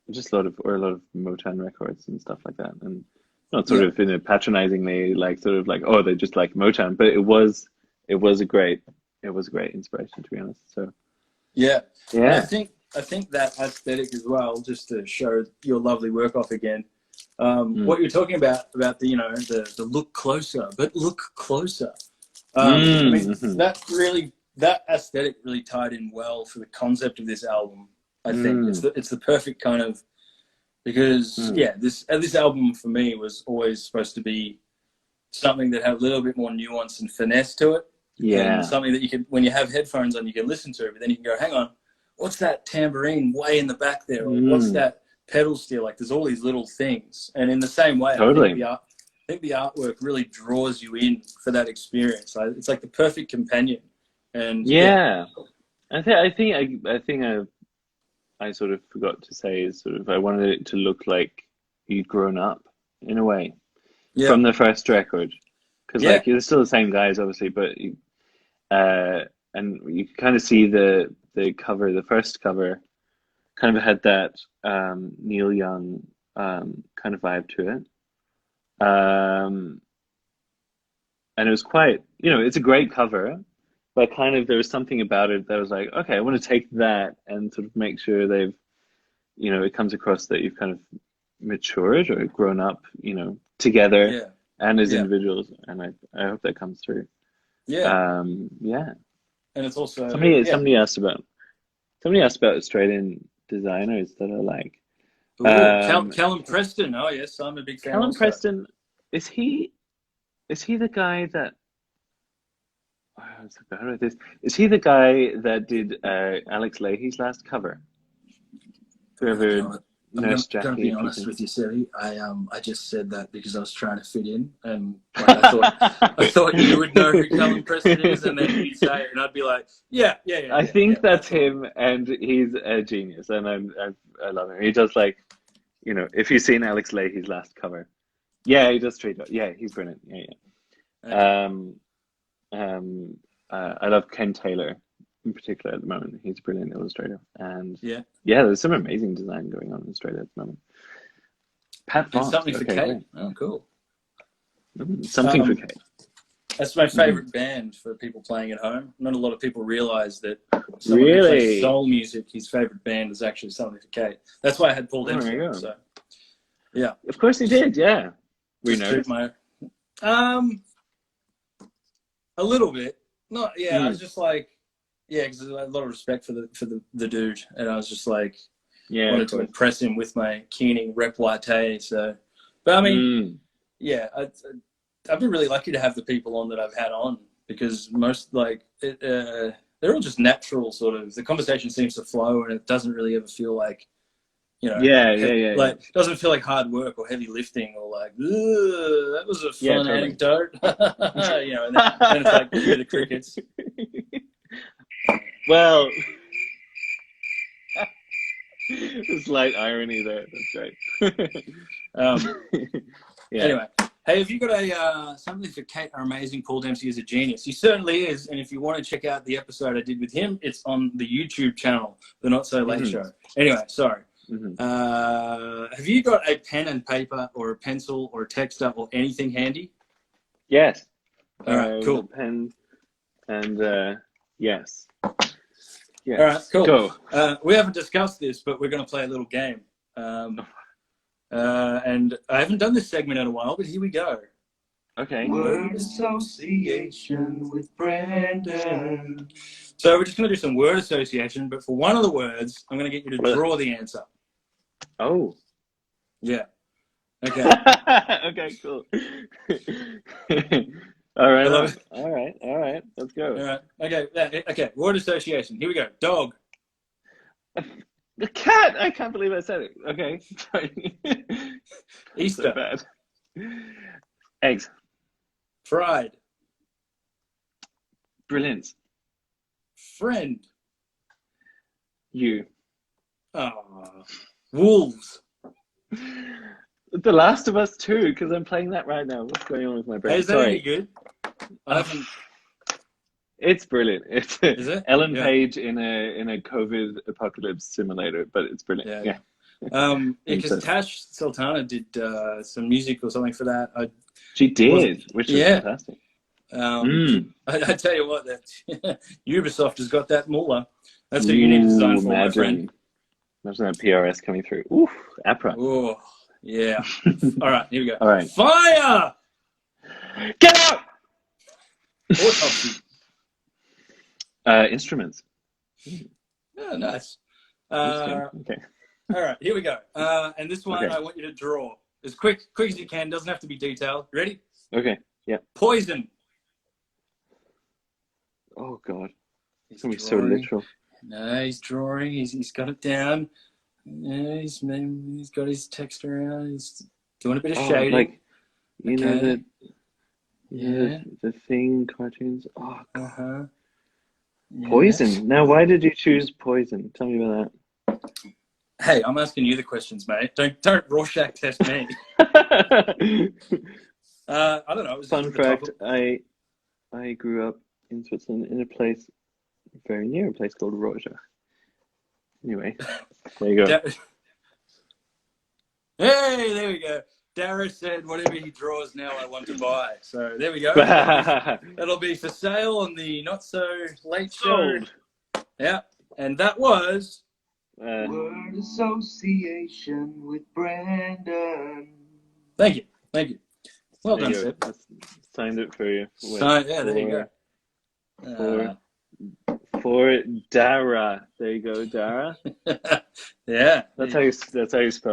just a lot of Motown records and stuff like that. And not sort of in a patronizingly like sort of like, oh, they just like Motown, but it was a great inspiration, to be honest. So Yeah. And yeah. I think that aesthetic as well, just to show your lovely work off again. What you're talking about the the look closer, but look closer. I mean Mm-hmm. that aesthetic really tied in well for the concept of this album. I think it's the perfect kind of, because this album for me was always supposed to be something that had a little bit more nuance and finesse to it. Yeah. And something that you can, when you have headphones on, you can listen to it, but then you can go, hang on, what's that tambourine way in the back there? Or what's that pedal steel? Like, there's all these little things. And in the same way, Totally. I think the artwork really draws you in for that experience. It's like the perfect companion. And yeah. I think I sort of forgot to say is sort of I wanted it to look like you'd grown up in a way from the first record, because like it's still the same guys obviously, but and you kind of see the cover, the first cover kind of had that Neil Young kind of vibe to it, and it was quite, it's a great cover, but kind of there was something about it that was like, okay, I want to take that and sort of make sure they've, it comes across that you've kind of matured or grown up, together and as individuals, and I hope that comes through. And it's also somebody asked about Australian designers that are like Callum Preston. Oh yes, I'm a big fan. Callum Preston, is he the guy that is he the guy that did Alex Leahy's last cover? Whoever Nurse I'm gonna Jackie. be honest with you, Sebby. I just said that because I was trying to fit in, and like, I thought you would know who Callum Preston is, and then you'd say it, and I'd be like, yeah. I think that's him, and he's a genius, and I love him. He does, like, if you've seen Alex Leahy's last cover, he does straight up. Yeah, he's brilliant. Okay. I love Ken Taylor in particular at the moment. He's a brilliant illustrator, and there's some amazing design going on in Australia at the moment. Pat Fox, something for Kate. Great. Oh, cool. Something for Kate. That's my favorite band for people playing at home. Not a lot of people realize that someone who plays soul music, his favorite band is actually Something for Kate. That's why I had Paul Dempsey. So, yeah. Of course he did. Yeah. We know. A little bit. Not. Yeah. I was just like, because I had a lot of respect for the dude, and I was just like, wanted to impress him with my keening repartee. So, but I mean, I've been really lucky to have the people on that I've had on, because most they're all just natural sort of. The conversation seems to flow, and it doesn't really ever feel like, like it doesn't feel like hard work or heavy lifting or like, that was a fun anecdote, and then it's like the crickets. Well, there's slight irony there. That's great. Anyway. Hey, have you got a Something for Kate? Our amazing Paul Dempsey is a genius. He certainly is. And if you want to check out the episode I did with him, it's on the YouTube channel, The Not So Late Show. Anyway, sorry. Have you got a pen and paper or a pencil or a texter or anything handy? Yes. All right, cool. Pen and yes. All right, cool. Go. We haven't discussed this, but we're going to play a little game. And I haven't done this segment in a while, but here we go. Okay. Word association with Brandon. So we're just going to do some word association, but for one of the words, I'm going to get you to draw the answer. Oh. Yeah. Okay. Okay, cool. All right. Let's go. All right. Okay. Word association. Here we go. Dog. The cat! I can't believe I said it. Okay. Sorry. Easter. So bad. Eggs. Fried. Brilliant. Friend. You. Oh. Wolves. The Last of Us 2, because I'm playing that right now. What's going on with my brain? Hey, is that any good? I haven't... It's brilliant. Is it? Ellen Page in a COVID apocalypse simulator, but it's brilliant. Yeah. Because Tash Sultana did some music or something for that. She did, which was fantastic. I tell you what, that Ubisoft has got that mullah. That's who you need to design for, my friend. Imagine that PRS coming through. Oof, APRA. Oh, yeah. All right, here we go. All right. Fire! Get out! Autopsy. Instruments. Oh, nice. Okay. All right, here we go. And this one I want you to draw as quick as you can. Doesn't have to be detailed. Ready? Okay. Yeah. Poison. Oh God. It's gonna be so literal. No, he's drawing. He's got it down. Yeah, he's got his text around. He's doing a bit of shading. Like, you know the thing cartoons. Oh God. Poison. Yes. Now, why did you choose poison? Tell me about that. Hey, I'm asking you the questions, mate. Don't Rorschach test me. I don't know. Fun fact: I grew up in Switzerland in a place very near a place called Rorschach. Anyway, there you go. Hey, there we go. Dara said, "Whatever he draws now, I want to buy." So there we go. That'll be for sale on the Not So Late Show. Yeah, and that was Word Association with Brandon. Thank you. Well done, Seb. Signed it for you. Yeah, there you go. For Dara. There you go, Dara. Yeah. That's how you spell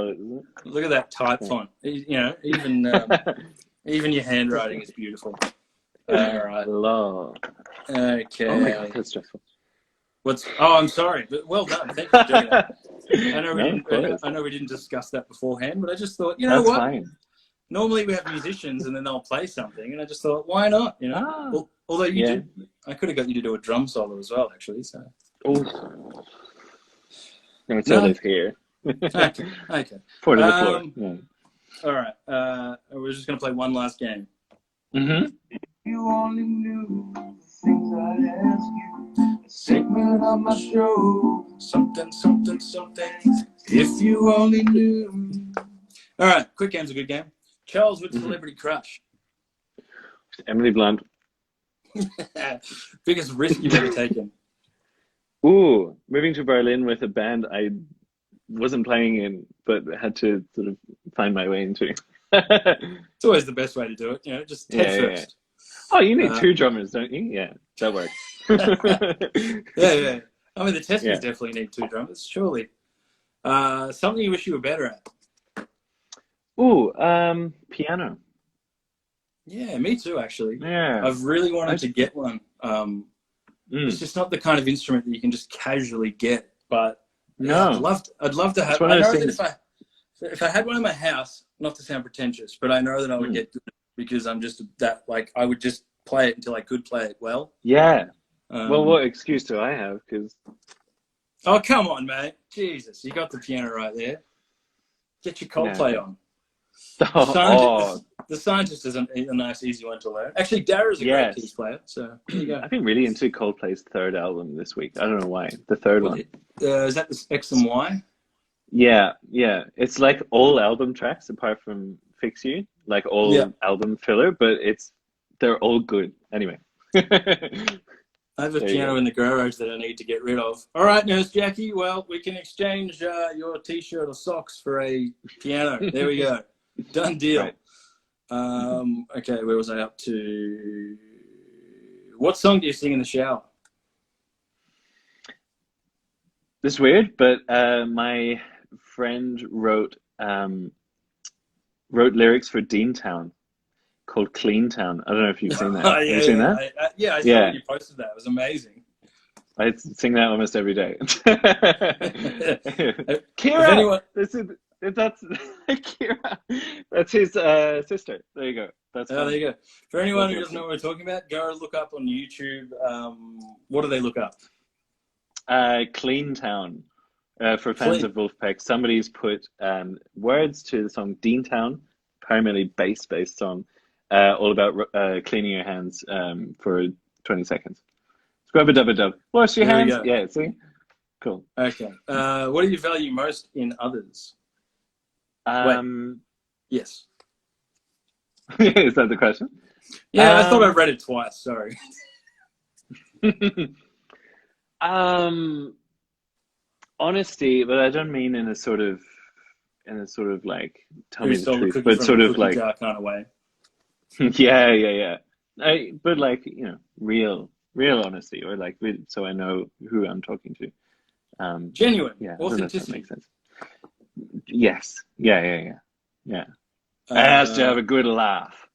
it, isn't it? Look at that type font. You know, even your handwriting is beautiful. All right. Hello. Okay. Oh my God, that's stressful. I'm sorry, but well done. Thank you for doing that. I know we didn't discuss that beforehand, but I just thought, that's what? Fine. Normally we have musicians and then they'll play something, and I just thought, why not? You know, although you did, I could have got you to do a drum solo as well, actually. So. Oh. No, it's always here. Okay. Pour it on the floor. All right. We're just going to play one last game. Mm-hmm. You only knew the things I'd ask you. A segment on my show. Something. If you only knew. All right. Quick game's a good game. Charles with celebrity crush. Emily Blunt. Biggest risk you've ever taken. Ooh, moving to Berlin with a band I wasn't playing in, but had to sort of find my way into. It's always the best way to do it, just head first. Oh, you need two drummers, don't you? Yeah, that works. Yeah. I mean, the Testers definitely need two drummers, surely. Something you wish you were better at? Ooh, piano. Yeah, me too, actually. Yeah. I've really wanted to get one. It's just not the kind of instrument that you can just casually get, but no, I'd love to have. I know that if I had one in my house, not to sound pretentious, but I know that I would get good because I'm just that I would just play it until I could play it well. Yeah. Well, what excuse do I have? Because oh, come on, mate! Jesus, you got the piano right there. Get your Coldplay on. The Scientist is a nice, easy one to learn. Actually, Dara's a great keys player, so there you go. I've been really into Coldplay's third album this week. I don't know why. The third one. Is that the X and Y? Yeah. It's like all album tracks apart from Fix You, like all album filler, but they're all good. Anyway. I have a piano in the garage that I need to get rid of. All right, Nurse Jackie. Well, we can exchange your T-shirt or socks for a piano. There we go. Done deal. Right. Okay, where was I up to? What song do you sing in the shower? This is weird, but my friend wrote lyrics for Deantown called Clean Town. I don't know if you've seen that. Have you seen that? I saw when you posted that. It was amazing. I sing that almost every day. Kira, that's Kira. That's his sister. There you go. There you go. For anyone who doesn't know what we're talking about, go look up on YouTube. What do they look up? Clean Town. For fans of Wolfpack, somebody's put words to the song Deantown, primarily bass-based song, all about cleaning your hands for 20 seconds. Scrub-a-dub-a-dub. Wash your hands. Yeah, see? Cool. Okay. What do you value most in others? Yes. Is that the question? Yeah, I thought I read it twice. Sorry. Honesty, but I don't mean in a sort of like tell Who me the stole the truth, cookie but from sort the of cookie like jar kind of way? yeah. But like real honesty, or like so I know who I'm talking to. Genuine. Yeah, I don't know if that Authenticity. makes sense. Yes. Yeah. It has to have a good laugh.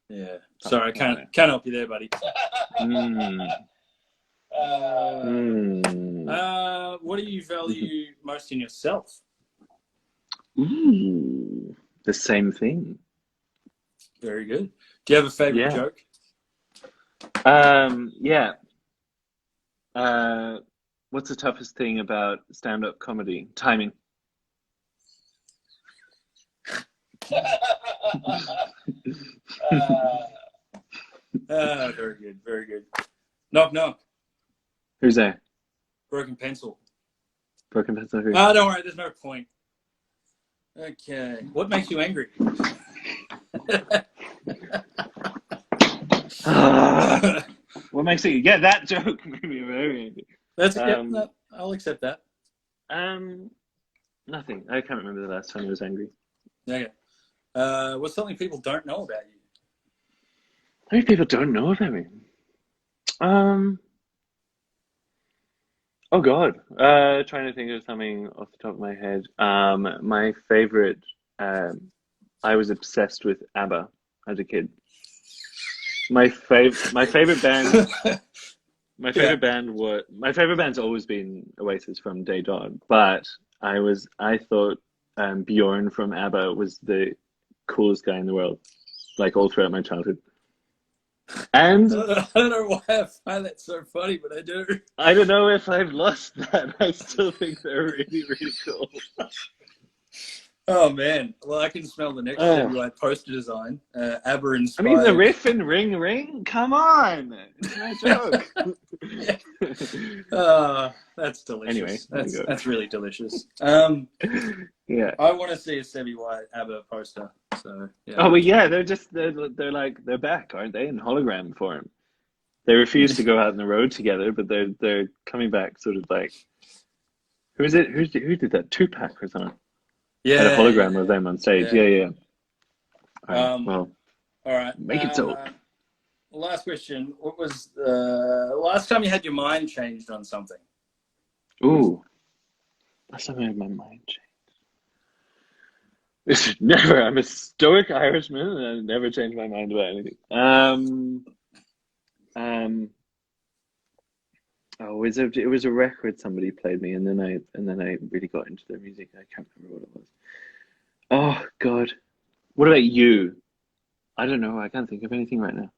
Yeah. Sorry, I can't help you there, buddy. What do you value most in yourself? Ooh, the same thing. Very good. Do you have a favorite joke? Yeah. What's the toughest thing about stand-up comedy? Timing. Very good. Very good. Knock, knock. Who's there? Broken pencil. Broken pencil. Who? Don't worry. There's no point. Okay. What makes you angry? What makes it? Yeah, that joke made me very angry. That's no, I'll accept that. Nothing. I can't remember the last time I was angry. Okay. What's something people don't know about you? How many people don't know about me? Oh God. Trying to think of something off the top of my head. My favorite. I was obsessed with ABBA as a kid. My favorite band. My favorite band's always been Oasis from day dot. But I thought Bjorn from ABBA was the coolest guy in the world, like all throughout my childhood. And I don't know why I find that so funny, but I do. I don't know if I've lost that. I still think they're really, really cool. Oh man! Well, I can smell the next White poster design. ABBA inspired. I mean, the riff in Ring Ring. Come on, it's no joke. That's delicious. Anyway, that's really delicious. Yeah. I want to see a Sebi White ABBA poster. So yeah. Oh, well, yeah. They're back, aren't they? In hologram form. They refuse to go out on the road together, but they're coming back, sort of like. Who is it? Who did that? Tupac or something. Yeah, had a hologram of them on stage. Yeah. Well, all right. Make it so. Last question. What was the last time you had your mind changed on something? Ooh. Last time I had my mind changed. Never. I'm a stoic Irishman, and I never change my mind about anything. It was a record somebody played me, and then I really got into their music. I can't remember what it was. Oh God, what about you? I don't know. I can't think of anything right now.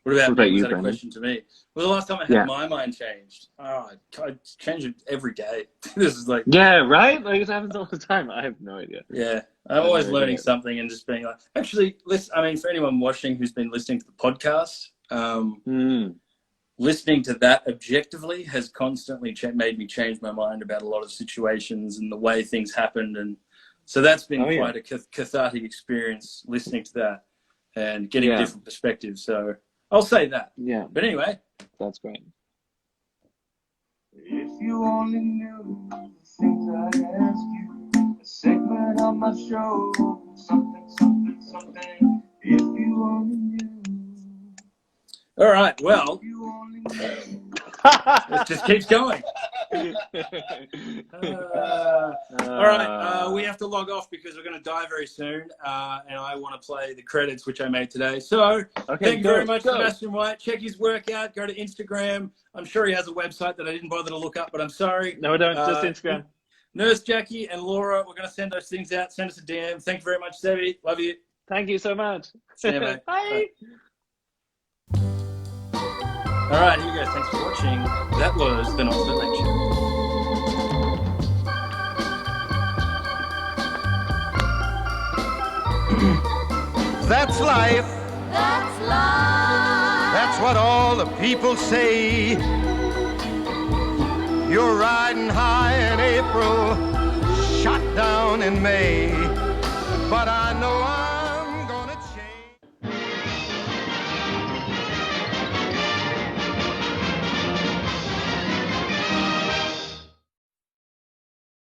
What about me? you, Was that a Brandon? question to me? Well, the last time I had my mind changed. Oh, I change it every day. This is like right? Like it happens all the time. I have no idea. Yeah, I'm always learning something and just being like, actually, for anyone watching who's been listening to the podcast, listening to that objectively has constantly made me change my mind about a lot of situations and the way things happened. And so that's been quite a cathartic experience listening to that and getting different perspectives. So I'll say that. Yeah. But anyway. That's great. If you only knew the things I'd ask you, a segment on my show, something, if you only knew. All right, well, it just keeps going. All right, we have to log off because we're going to die very soon, and I want to play the credits, which I made today. So thank you very much, Sebastian White. Check his work out. Go to Instagram. I'm sure he has a website that I didn't bother to look up, but I'm sorry. No, I don't. Just Instagram. Nurse Jackie and Laura, we're going to send those things out. Send us a DM. Thank you very much, Sebi. Love you. Thank you so much. See you, mate. Bye. All right, here we go. Thanks for watching. That was the Not So Late Show. That's life. That's life. That's what all the people say. You're riding high in April, shot down in May. but I know